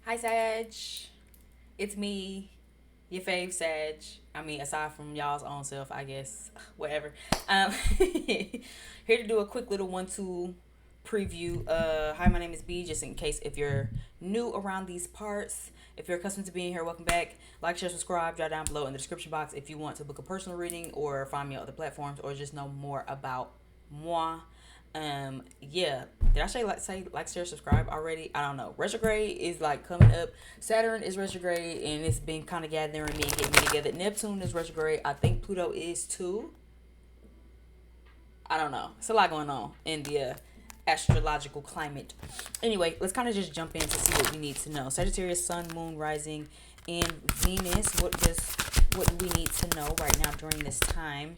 Hi, Sag. It's me, your fave Sag. I mean, aside from y'all's own self, I guess. Whatever. Here to do a quick little 1-2 preview. Hi, my name is B. Just in case if you're new around these parts, if you're accustomed to being here, welcome back. Like, share, subscribe. Drop down below in the description box if you want to book a personal reading or find me on other platforms or just know more about moi. Yeah, did I say like share subscribe already? I don't know. Retrograde is like coming up. Saturn is retrograde and it's been kind of gathering me and getting me together. Neptune is retrograde. I think Pluto is too. I don't know. It's a lot going on in the astrological climate. Anyway, let's kind of just jump in to see what we need to know. Sagittarius, Sun, Moon, Rising, and Venus. What do we need to know right now during this time?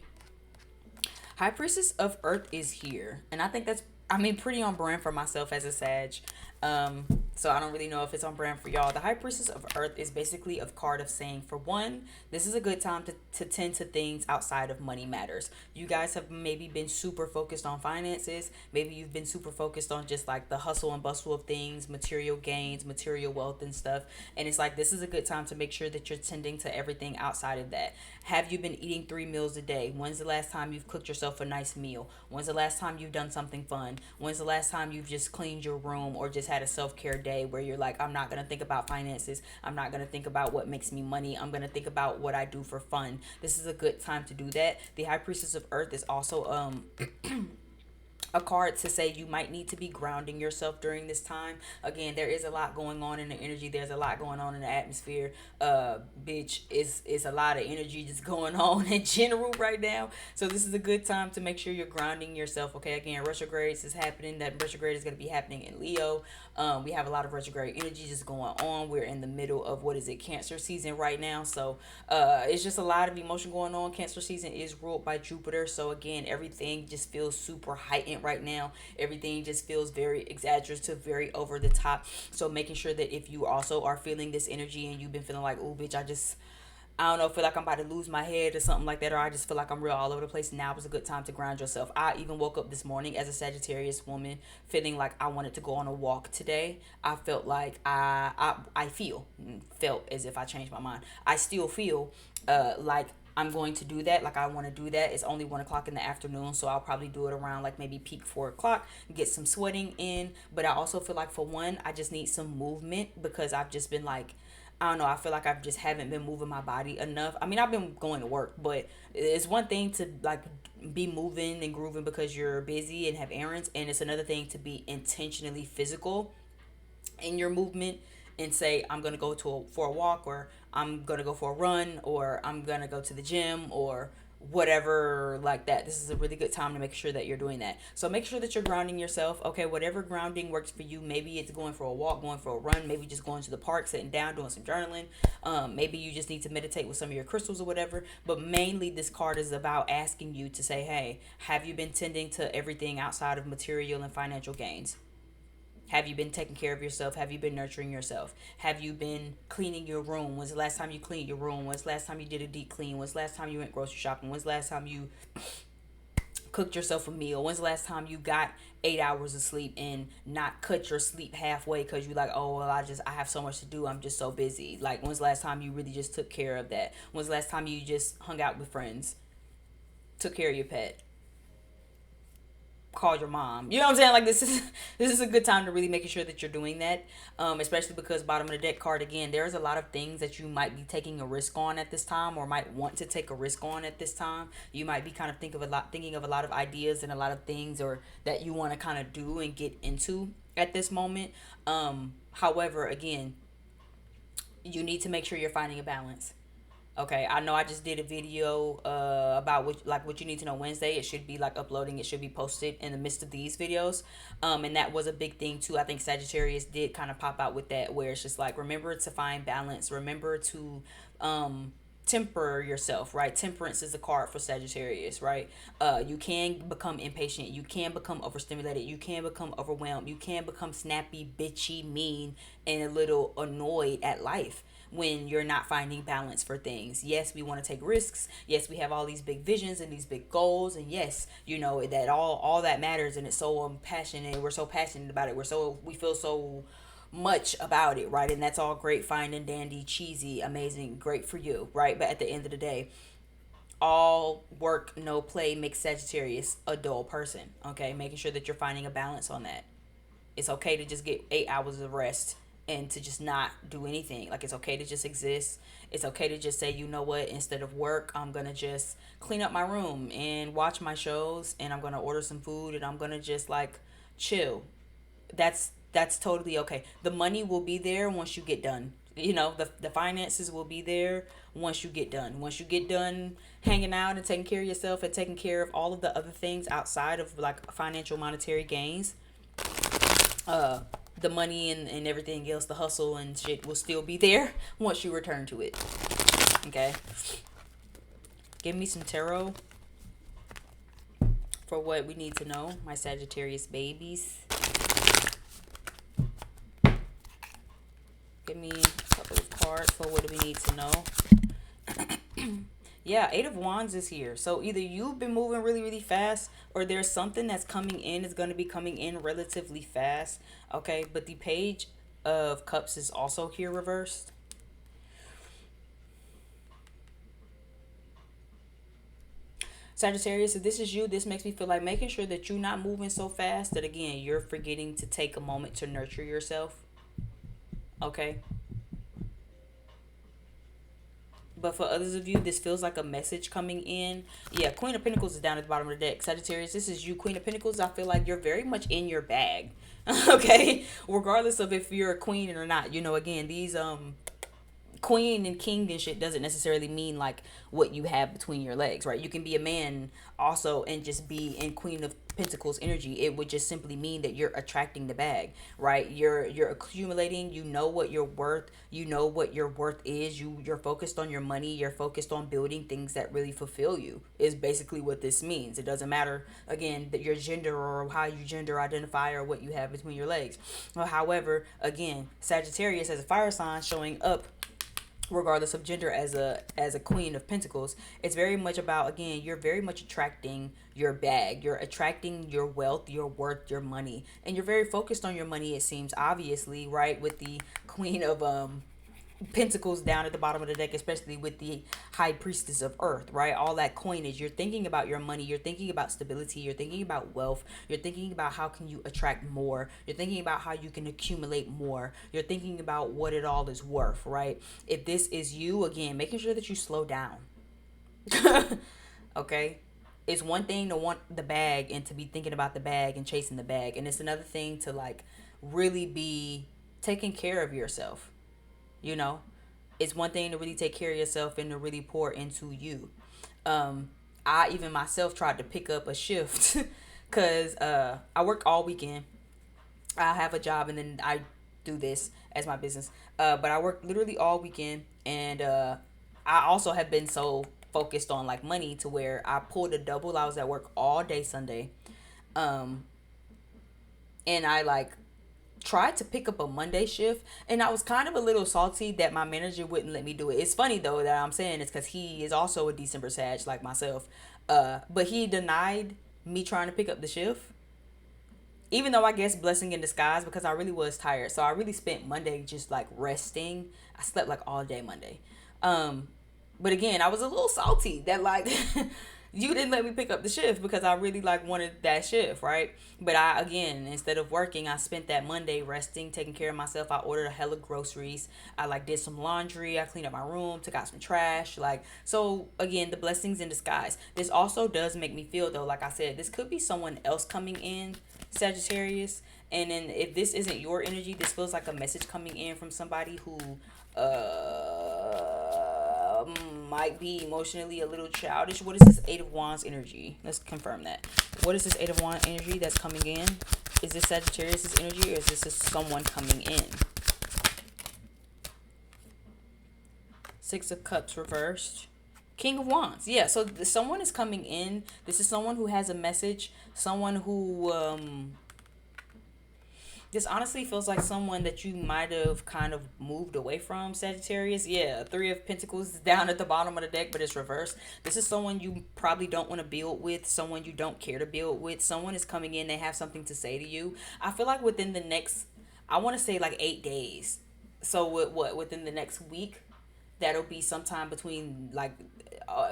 High Priestess of Earth is here, and I think that's pretty on brand for myself as a Sag. Um, so I don't really know if it's on brand for y'all. The High Priestess of Earth is basically a card of saying, for one, this is a good time to tend to things outside of money matters. You guys have maybe been super focused on finances. Maybe you've been super focused on just like the hustle and bustle of things, material gains, material wealth and stuff. And it's like this is a good time to make sure that you're tending to everything outside of that. Have you been eating 3 meals a day? When's the last time you've cooked yourself a nice meal? When's the last time you've done something fun? When's the last time you've just cleaned your room or just had a self-care day where you're like, I'm not going to think about finances. I'm not going to think about what makes me money. I'm going to think about what I do for fun. This is a good time to do that. The High Priestess of Earth is also a card to say you might need to be grounding yourself during this time. Again, there is a lot going on in the energy. There's a lot going on in the atmosphere. Bitch, it's a lot of energy just going on in general right now. So this is a good time to make sure you're grounding yourself. Okay, again, retrogrades is happening. That retrograde is going to be happening in Leo. We have a lot of retrograde energy just going on. We're in the middle of what is it, Cancer season right now. So it's just a lot of emotion going on. Cancer season is ruled by Jupiter. So again, everything just feels super heightened right now. Everything just feels very exaggerative, very over the top. So making sure that if you also are feeling this energy and you've been feeling like, oh, bitch, I don't know, feel like I'm about to lose my head or something like that, or I just feel like I'm real all over the place. Now is a good time to ground yourself. I even woke up this morning as a Sagittarius woman feeling like I wanted to go on a walk today. I felt like I felt as if I changed my mind. I still feel like I'm going to do that. Like I want to do that. It's only 1 o'clock in the afternoon, so I'll probably do it around like maybe peak 4 o'clock, get some sweating in. But I also feel like for one, I just need some movement because I've just been like, I don't know. I feel like I just haven't been moving my body enough. I mean, I've been going to work, but it's one thing to like be moving and grooving because you're busy and have errands, and it's another thing to be intentionally physical in your movement and say I'm gonna go for a walk, or I'm gonna go for a run, or I'm gonna go to the gym, or whatever like that. This is a really good time to make sure that you're doing that. So make sure that you're grounding yourself. Okay, whatever grounding works for you. Maybe it's going for a walk, going for a run, maybe just going to the park, sitting down, doing some journaling. Maybe you just need to meditate with some of your crystals or whatever. But mainly this card is about asking you to say, hey, have you been tending to everything outside of material and financial gains? Have you been taking care of yourself? Have you been nurturing yourself? Have you been cleaning your room? When's the last time you cleaned your room? When's the last time you did a deep clean? When's the last time you went grocery shopping? When's the last time you cooked yourself a meal? When's the last time you got 8 hours of sleep and not cut your sleep halfway because you like, oh well, I have so much to do, I'm just so busy? Like when's the last time you really just took care of that? When's the last time you just hung out with friends, took care of your pet, call your mom? You know what I'm saying? Like this is a good time to really making sure that you're doing that. Especially because bottom of the deck card again, there's a lot of things that you might be taking a risk on at this time, or might want to take a risk on at this time. You might be kind of thinking of a lot of ideas and a lot of things, or that you want to kind of do and get into at this moment. However, again, you need to make sure you're finding a balance. Okay, I know I just did a video about what you need to know Wednesday. It should be like uploading. It should be posted in the midst of these videos, and that was a big thing too. I think Sagittarius did kind of pop out with that, where it's just like remember to find balance. Remember to temper yourself, right? Temperance is a card for Sagittarius, right? You can become impatient. You can become overstimulated. You can become overwhelmed. You can become snappy, bitchy, mean, and a little annoyed at life when you're not finding balance for things. Yes, we want to take risks. Yes, we have all these big visions and these big goals, and yes, you know that all that matters, and it's so passionate. We're so passionate about it. We feel so much about it, right? And that's all great, fine and dandy, cheesy, amazing, great for you, right? But at the end of the day, all work, no play makes Sagittarius a dull person, okay? Making sure that you're finding a balance on that. It's okay to just get 8 hours of rest and to just not do anything. Like, it's okay to just exist. It's okay to just say, you know what, instead of work, I'm gonna just clean up my room and watch my shows, and I'm gonna order some food, and I'm gonna just like chill. That's totally okay. The money will be there once you get done. The finances will be there once you get done. Once you get done hanging out and taking care of yourself and taking care of all of the other things outside of like financial monetary gains, uh the money and everything else, the hustle and shit will still be there once you return to it. Okay. Give me some tarot for what we need to know, my Sagittarius babies. Give me a couple of cards for what do we need to know. Yeah, Eight of Wands is here. So either you've been moving really, really fast, or there's something that's coming in, is going to be coming in relatively fast. Okay, but the Page of Cups is also here reversed. Sagittarius, if this is you, this makes me feel like making sure that you're not moving so fast that, again, you're forgetting to take a moment to nurture yourself. Okay. But for others of you, this feels like a message coming in. Yeah, Queen of Pentacles is down at the bottom of the deck. Sagittarius, this is you, Queen of Pentacles. I feel like you're very much in your bag. Okay? Regardless of if you're a queen or not. Again, these queen and king and shit doesn't necessarily mean like what you have between your legs, right? You can be a man also and just be in Queen of Pentacles energy. It would just simply mean that you're attracting the bag, right? You're accumulating. You know what you're worth. You know what your worth is. You're focused on your money. You're focused on building things that really fulfill you, is basically what this means. It doesn't matter, again, that your gender or how you gender identify or what you have between your legs. Well, however, again, Sagittarius as a fire sign showing up regardless of gender as a Queen of Pentacles, it's very much about, again, you're very much attracting your bag. You're attracting your wealth, your worth, your money, and you're very focused on your money, it seems, obviously, right? With the Queen of Pentacles down at the bottom of the deck, especially with the High Priestess of Earth, right? All that coinage. You're thinking about your money. You're thinking about stability. You're thinking about wealth. You're thinking about how can you attract more. You're thinking about how you can accumulate more. You're thinking about what it all is worth, right? If this is you, again, making sure that you slow down. Okay? It's one thing to want the bag and to be thinking about the bag and chasing the bag. And it's another thing to like really be taking care of yourself. It's one thing to really take care of yourself and to really pour into you. I even myself tried to pick up a shift because I work all weekend. I have a job and then I do this as my business. But I work literally all weekend, and I also have been so focused on like money to where I pulled a double. I was at work all day Sunday, and I like tried to pick up a Monday shift, and I was kind of a little salty that my manager wouldn't let me do it. It's funny though that I'm saying it's because he is also a December Sag like myself, but he denied me trying to pick up the shift, even though I guess blessing in disguise, because I really was tired. So I really spent Monday just like resting. I slept like all day Monday. But again, I was a little salty that like you didn't let me pick up the shift because I really like wanted that shift, right? But I, again, instead of working, I spent that Monday resting, taking care of myself. I ordered a hella groceries. I like did some laundry. I cleaned up my room, took out some trash. Like, so again, the blessings in disguise. This also does make me feel though, like I said, this could be someone else coming in, Sagittarius. And then if this isn't your energy, this feels like a message coming in from somebody who might be emotionally a little childish. What is this Eight of Wands energy? Let's confirm that. What is this Eight of Wands energy that's coming in? Is this Sagittarius' energy, or is this just someone coming in? Six of Cups reversed. King of Wands. Yeah, so someone is coming in. This is someone who has a message. Someone who this honestly feels like someone that you might have kind of moved away from, Sagittarius. Yeah, Three of Pentacles down at the bottom of the deck, but it's reversed. This is someone you probably don't want to build with, someone you don't care to build with. Someone is coming in, they have something to say to you. I feel like within the next, I want to say like 8 days. So what within the next week, that'll be sometime between like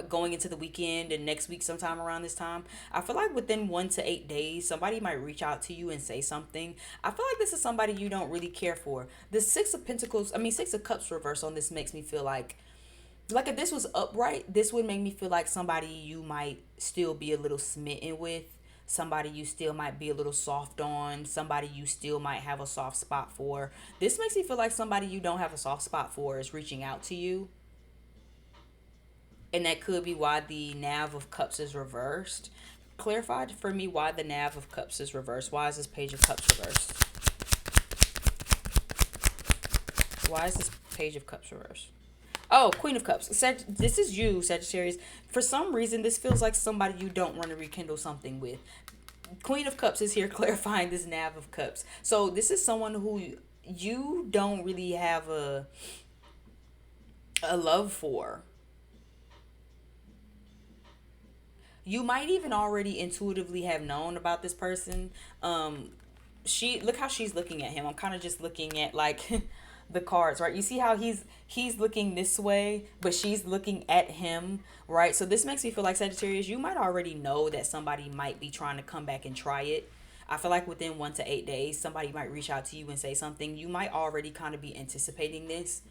going into the weekend and next week sometime around this time. I feel like within 1 to 8 days somebody might reach out to you and say something. I feel like this is somebody you don't really care for. The Six of Cups reverse on this makes me feel like if this was upright, this would make me feel like somebody you might still be a little smitten with, somebody you still might be a little soft on, somebody you still might have a soft spot for. This makes me feel like somebody you don't have a soft spot for is reaching out to you. And that could be why the Nav of Cups is reversed. Clarify for me why the Nav of Cups is reversed. Why is this Page of Cups reversed? Why is this Page of Cups reversed? Oh, Queen of Cups. This is you, Sagittarius. For some reason, this feels like somebody you don't want to rekindle something with. Queen of Cups is here clarifying this Nav of Cups. So this is someone who you don't really have a love for. You might even already intuitively have known about this person. She look how she's looking at him. I'm kind of just looking at like the cards, right? You see how he's looking this way, but she's looking at him, right? So this makes me feel like, Sagittarius, you might already know that somebody might be trying to come back and try it. I feel like within 1 to 8 days somebody might reach out to you and say something. You might already kind of be anticipating this.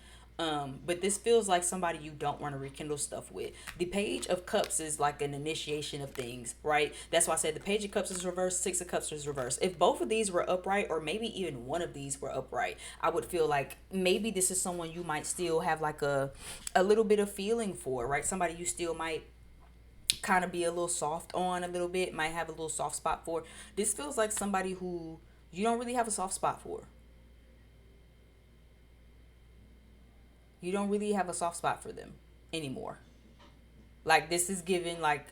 But this feels like somebody you don't want to rekindle stuff with. The Page of Cups is like an initiation of things, right? That's why I said the Page of Cups is reversed, Six of Cups is reversed. If both of these were upright, or maybe even one of these were upright, I would feel like maybe this is someone you might still have like a little bit of feeling for, right? Somebody you still might kind of be a little soft on a little bit, might have a little soft spot for. This feels like somebody who you don't really have a soft spot for. You don't really have a soft spot for them anymore. Like this is given like,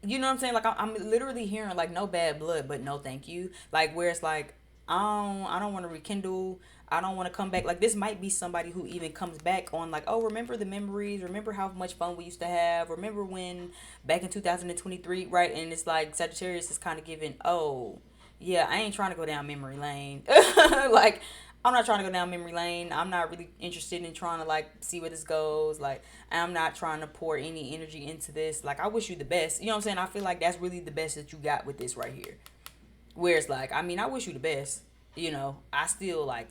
you know what I'm saying? Like I'm literally hearing like no bad blood, but no thank you. Like where it's like I don't want to rekindle. I don't want to come back. Like this might be somebody who even comes back on like, oh, remember the memories? Remember how much fun we used to have? Remember when back in 2023, right? And it's like Sagittarius is kind of giving, oh, yeah, I ain't trying to go down memory lane. Like I'm not trying to go down memory lane. I'm not really interested in trying to like see where this goes. Like I'm not trying to pour any energy into this. Like I wish you the best. You know what I'm saying? I feel like that's really the best that you got with this right here. Where it's like, I mean, I wish you the best. You know, I still like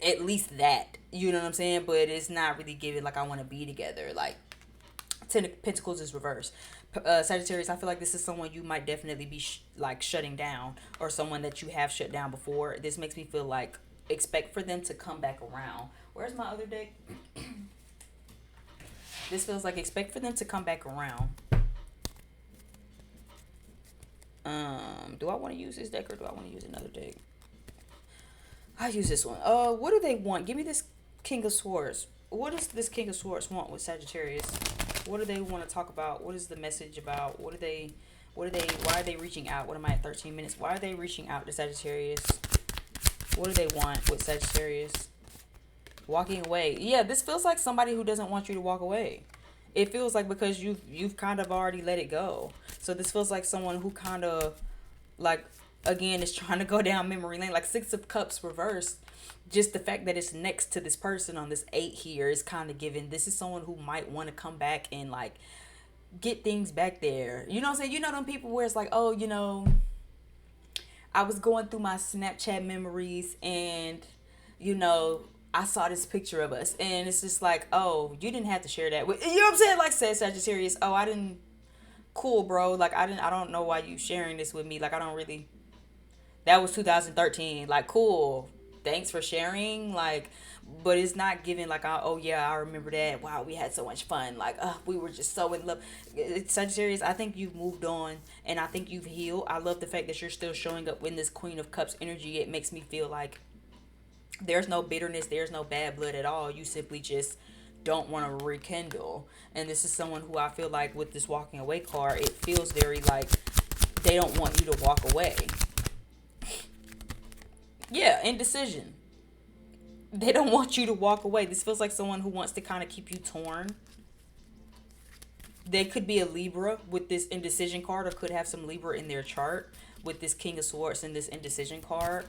at least that. You know what I'm saying? But it's not really giving like I want to be together. Like Ten of Pentacles is reversed. Sagittarius, I feel like this is someone you might definitely be like shutting down, or someone that you have shut down before. This makes me feel like expect for them to come back around. Where's my other deck? This feels like expect for them to come back around. Do I want to use this deck or do I want to use another deck? I use this one. What do they want? Give me this King of Swords. What does this King of Swords want with Sagittarius? What do they want to talk about? What is the message about? Why are they reaching out? What am I at 13 minutes? Why are they reaching out to Sagittarius? What do they want with Sagittarius? Walking away. Yeah, this feels like somebody who doesn't want you to walk away. It feels like because you've kind of already let it go. So this feels like someone who kind of like again is trying to go down memory lane. Like Six of Cups reversed. Just the fact that it's next to this person on this 8 here is kind of given. This is someone who might want to come back and like get things back there. You know what I'm saying? You know them people where it's like, oh, you know, I was going through my Snapchat memories and, you know, I saw this picture of us and it's just like, oh, you didn't have to share that with, you know what I'm saying? Like said Sagittarius, oh, I didn't, cool, bro. Like I don't know why you sharing this with me. Like I don't really, that was 2013. Like, cool. Thanks for sharing. Like, but it's not giving like, oh yeah, I remember that. Wow, we had so much fun. Like, we were just so in love. Sagittarius, I think you've moved on and I think you've healed. I love the fact that you're still showing up in this Queen of Cups energy. It makes me feel like there's no bitterness, there's no bad blood at all. You simply just don't want to rekindle. And this is someone who I feel like with this walking away card, it feels very like they don't want you to walk away. Yeah, indecision. They don't want you to walk away. This feels like someone who wants to kind of keep you torn. They could be a Libra with this indecision card or could have some Libra in their chart. with this King of Swords and this indecision card.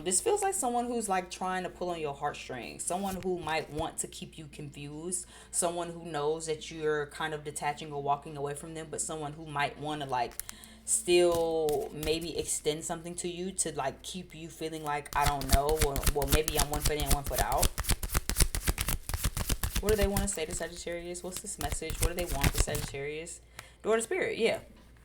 This feels like someone who's like trying to pull on your heartstrings, someone who might want to keep you confused, someone who knows that you're kind of detaching or walking away from them, but someone who might want to like still maybe extend something to you to like keep you feeling like, I don't know, or well, maybe I'm 1 foot in, 1 foot out. What do they want to say to Sagittarius? What's this message? What do they want for Sagittarius? Door to Spirit, yeah.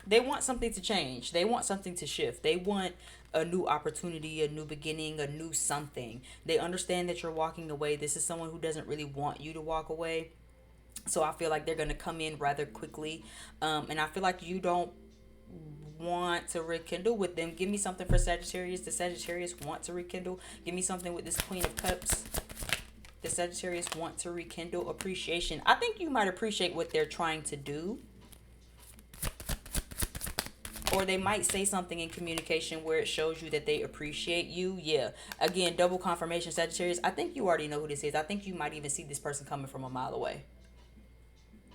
They want something to change. They want something to shift. They want a new opportunity, a new beginning, a new something. They understand that you're walking away. This is someone who doesn't really want you to walk away. So I feel like they're going to come in rather quickly. And I feel like you don't want to rekindle with them. Give me something for Sagittarius. The Sagittarius want to rekindle. Give me something with this Queen of Cups. The Sagittarius want to rekindle appreciation. I think you might appreciate what they're trying to do. Or they might say something in communication where it shows you that they appreciate you. Yeah. Again, double confirmation, Sagittarius. I think you already know who this is. I think you might even see this person coming from a mile away.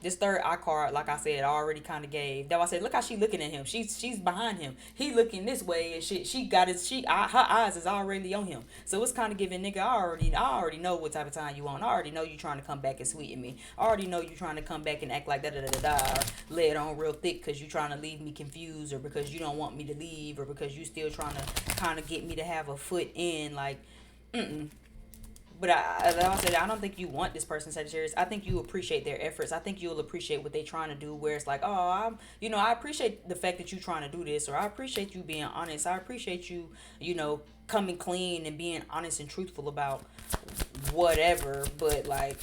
This third eye card, like I said, I already kind of gave. Though I said, look how she looking at him. She's behind him. He looking this way, and she got her eyes is already on him. So it's kind of giving, nigga, I already know what type of time you on. I already know you trying to come back and sweeten me. I already know you trying to come back and act like da da da da da, or lay it on real thick because you trying to leave me confused, or because you don't want me to leave, or because you still trying to kind of get me to have a foot in, like, But I don't think you want this person, Sagittarius. I think you appreciate their efforts. I think you'll appreciate what they're trying to do, where it's like, oh, I appreciate the fact that you're trying to do this, or I appreciate you being honest. I appreciate you, coming clean and being honest and truthful about whatever. But like,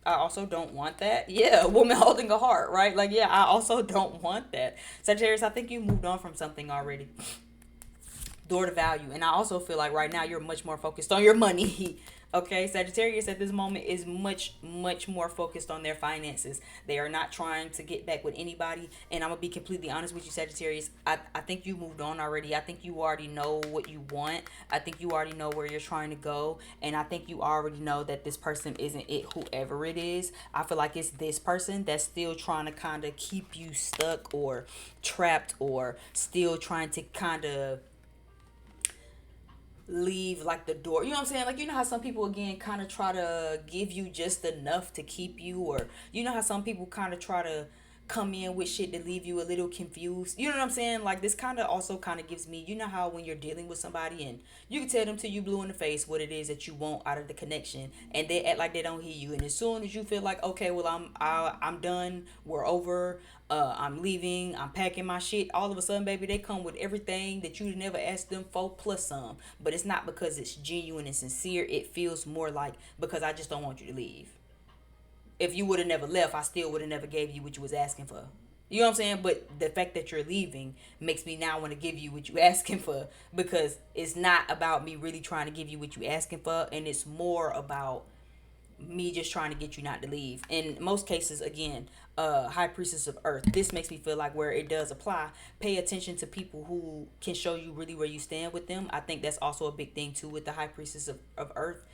I also don't want that. Yeah, woman holding a heart, right? Like, yeah, I also don't want that. Sagittarius, I think you moved on from something already. Door to value. And I also feel like right now you're much more focused on your money. Okay, Sagittarius at this moment is much, much more focused on their finances. They are not trying to get back with anybody. And I'm going to be completely honest with you, Sagittarius. I think you moved on already. I think you already know what you want. I think you already know where you're trying to go. And I think you already know that this person isn't it, whoever it is. I feel like it's this person that's still trying to kind of keep you stuck or trapped, or still trying to kind of leave like the door, you know what I'm saying? Like, you know how some people again kind of try to give you just enough to keep you, or you know how some people kind of try to come in with shit to leave you a little confused, you know what I'm saying? Like, this kind of also kind of gives me, you know how when you're dealing with somebody and you can tell them till you blue in the face what it is that you want out of the connection, and they act like they don't hear you, and as soon as you feel like, okay, well, I'm done, we're over, I'm leaving, I'm packing my shit, all of a sudden, baby, they come with everything that you never asked them for plus some. But it's not because it's genuine and sincere. It feels more like, because I just don't want you to leave. If you would have never left, I still would have never gave you what you was asking for. You know what I'm saying? But the fact that you're leaving makes me now want to give you what you asking for, because it's not about me really trying to give you what you asking for, and it's more about me just trying to get you not to leave. In most cases, again, High Priestess of Earth, this makes me feel like where it does apply, pay attention to people who can show you really where you stand with them. I think that's also a big thing too with the High Priestess of Earth.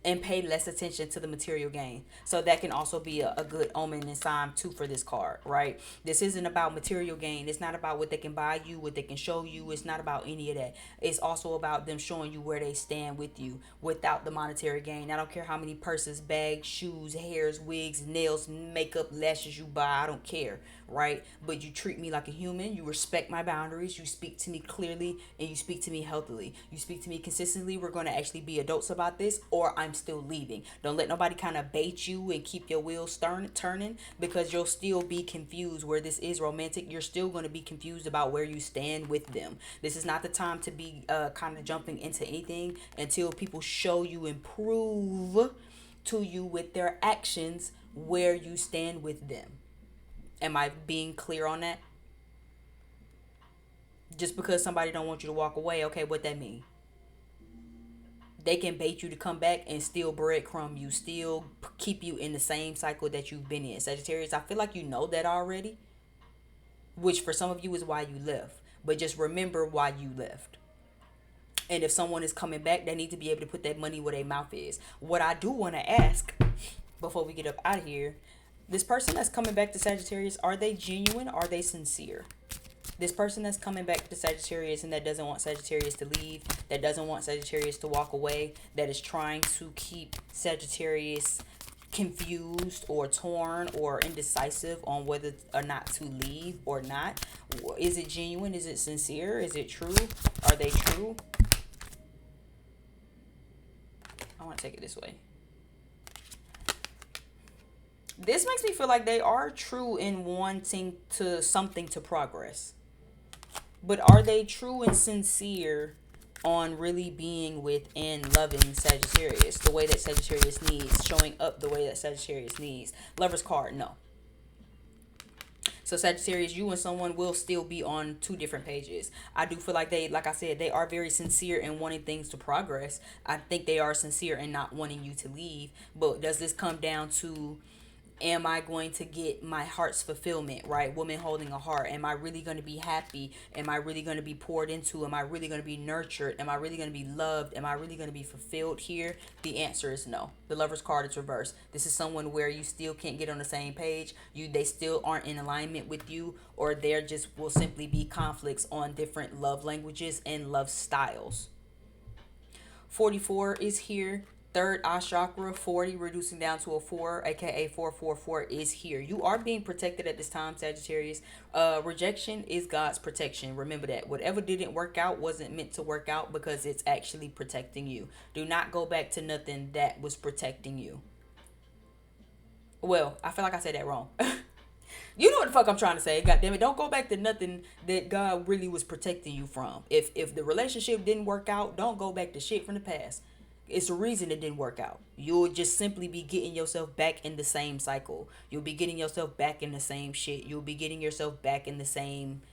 And pay less attention to the material gain. So that can also be a good omen and sign too for this card, right? This isn't about material gain. It's not about what they can buy you, what they can show you. It's not about any of that. It's also about them showing you where they stand with you without the monetary gain. I don't care how many purses, bags, shoes, hairs, wigs, nails, makeup, lashes you buy. I don't care, right? But you treat me like a human. You respect my boundaries. You speak to me clearly, and you speak to me healthily. You speak to me consistently. We're going to actually be adults about this, or I'm still leaving. Don't let nobody kind of bait you and keep your wheels turning, because you'll still be confused. Where this is romantic, you're still going to be confused about where you stand with them. This is not the time to be kind of jumping into anything until people show you and prove to you with their actions where you stand with them. Am I being clear on that? Just because somebody don't want you to walk away, okay, what that mean? They can bait you to come back and still breadcrumb you, still keep you in the same cycle that you've been in. Sagittarius, I feel like you know that already, which for some of you is why you left. But just remember why you left. And if someone is coming back, they need to be able to put that money where their mouth is. What I do want to ask before we get up out of here, this person that's coming back to Sagittarius, are they genuine? Are they sincere? This person that's coming back to Sagittarius and that doesn't want Sagittarius to leave, that doesn't want Sagittarius to walk away, that is trying to keep Sagittarius confused or torn or indecisive on whether or not to leave or not. Is it genuine? Is it sincere? Is it true? Are they true? I want to take it this way. This makes me feel like they are true in wanting to something to progress. But are they true and sincere on really being with and loving Sagittarius the way that Sagittarius needs, showing up the way that Sagittarius needs? Lover's card, no. So Sagittarius, you and someone will still be on two different pages. I do feel like they, like I said, they are very sincere in wanting things to progress. I think they are sincere in not wanting you to leave. But does this come down to, am I going to get my heart's fulfillment, right? Woman holding a heart. Am I really going to be happy? Am I really going to be poured into? Am I really going to be nurtured? Am I really going to be loved? Am I really going to be fulfilled here? The answer is no. The Lover's card is reversed. This is someone where you still can't get on the same page. They still aren't in alignment with you, or there just will simply be conflicts on different love languages and love styles. 44 is here. Third eye chakra, 40 reducing down to a 4, aka 444 is here. You are being protected at this time, Sagittarius. Rejection is God's protection. Remember that. Whatever didn't work out wasn't meant to work out, because it's actually protecting you. Do not go back to nothing that was protecting you. Well, I feel like I said that wrong. You know what the fuck I'm trying to say. God damn it. Don't go back to nothing that God really was protecting you from. If the relationship didn't work out, don't go back to shit from the past. It's a reason it didn't work out. You'll just simply be getting yourself back in the same cycle. You'll be getting yourself back in the same shit. You'll be getting yourself back in the same,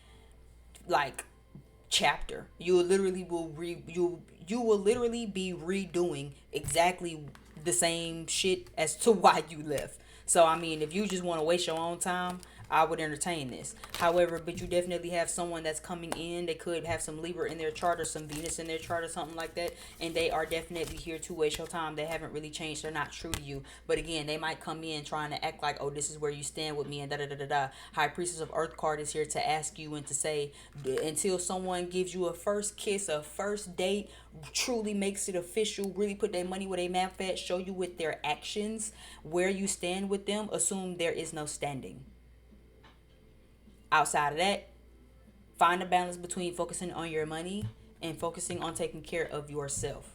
like, chapter. You will literally be redoing exactly the same shit as to why you left. So I mean, if you just want to waste your own time, I would entertain this. However, but you definitely have someone that's coming in. They could have some Libra in their chart or some Venus in their chart or something like that. And they are definitely here to waste your time. They haven't really changed. They're not true to you. But again, they might come in trying to act like, oh, this is where you stand with me and da-da-da-da-da. High Priestess of Earth card is here to ask you and to say, until someone gives you a first kiss, a first date, truly makes it official, really put their money where they mouth at, show you with their actions where you stand with them, assume there is no standing. Outside of that, find a balance between focusing on your money and focusing on taking care of yourself.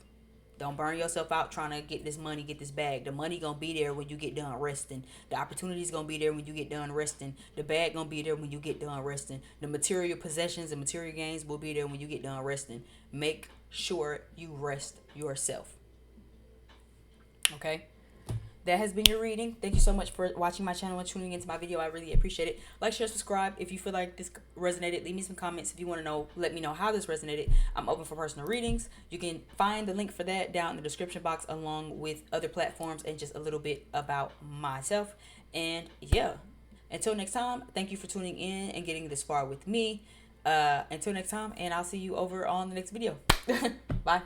Don't burn yourself out trying to get this money, get this bag. The money gonna be there when you get done resting. The opportunity's gonna be there when you get done resting. The bag gonna be there when you get done resting. The material possessions and material gains will be there when you get done resting. Make sure you rest yourself. Okay? That has been your reading. Thank you so much for watching my channel and tuning into my video. I really appreciate it. Like, share, subscribe. If you feel like this resonated, leave me some comments. If you want to know, let me know how this resonated. I'm open for personal readings. You can find the link for that down in the description box, along with other platforms and just a little bit about myself. And yeah, until next time, thank you for tuning in and getting this far with me. Until next time, and I'll see you over on the next video. Bye.